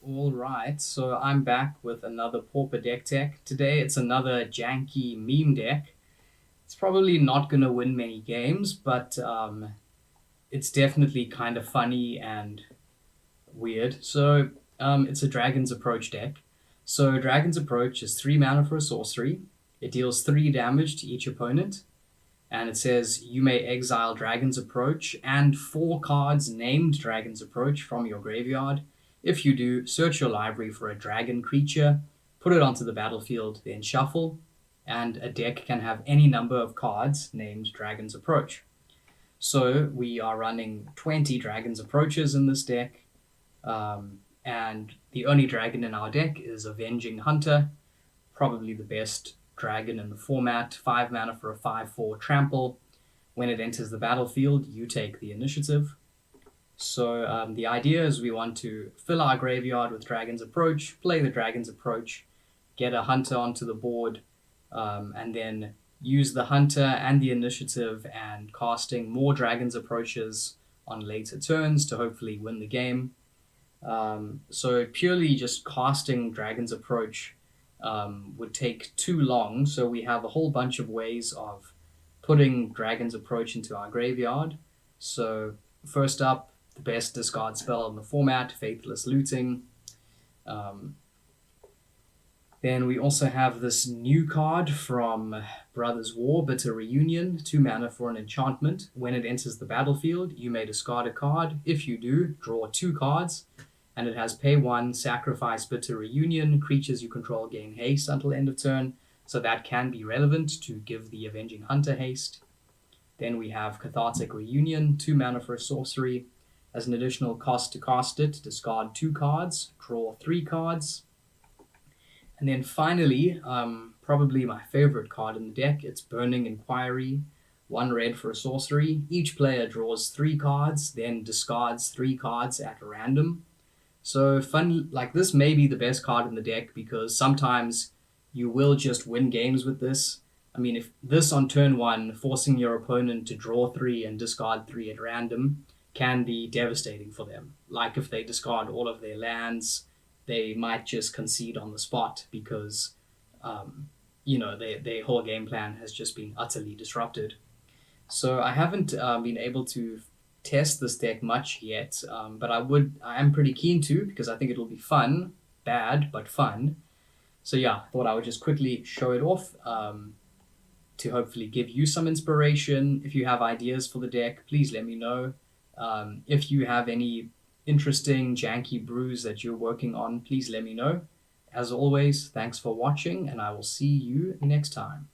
All right, so I'm back with another Pauper deck tech. Today it's another janky meme deck. It's probably not going to win many games, but it's definitely kind of funny and weird. It's a Dragon's Approach deck. So Dragon's Approach is 3 mana for a sorcery. It deals 3 damage to each opponent, and it says you may exile Dragon's Approach and 4 cards named Dragon's Approach from your graveyard. If you do, search your library for a dragon creature, put it onto the battlefield, then shuffle, and a deck can have any number of cards named Dragon's Approach. So we are running 20 Dragon's Approaches in this deck, and the only dragon in our deck is Avenging Hunter, probably the best dragon in the format. 5 mana for a 5/4 trample. When it enters the battlefield, you take the initiative. So the idea is we want to fill our graveyard with Dragon's Approach, play the Dragon's Approach, get a Hunter onto the board, and then use the Hunter and the initiative and casting more Dragon's Approaches on later turns to hopefully win the game. So purely just casting Dragon's Approach would take too long, so we have a whole bunch of ways of putting Dragon's Approach into our graveyard. So first up, the best discard spell in the format, Faithless Looting. Then we also have this new card from Brothers War, Bitter Reunion, 2 mana for an enchantment. When it enters the battlefield, you may discard a card. If you do, draw 2 cards. And it has pay 1, sacrifice Bitter Reunion, creatures you control gain haste until end of turn, so that can be relevant to give the Avenging Hunter haste. Then we have Cathartic Reunion, 2 mana for a sorcery. As an additional cost to cast it, discard 2 cards, draw 3 cards. And then finally, probably my favorite card in the deck, it's Burning Inquiry, 1 red for a sorcery. Each player draws 3 cards, then discards 3 cards at random. So this may be the best card in the deck because sometimes you will just win games with this. I mean, if this on turn 1, forcing your opponent to draw 3 and discard 3 at random can be devastating for them. Like if they discard all of their lands, they might just concede on the spot because, their whole game plan has just been utterly disrupted. So I haven't been able to test this deck much yet, but I am pretty keen to because I think it'll be fun, bad but fun. So yeah, thought I would just quickly show it off to hopefully give you some inspiration. If you have ideas for the deck, please let me know. If you have any interesting janky brews that you're working on, please let me know. As always, thanks for watching, and I will see you next time.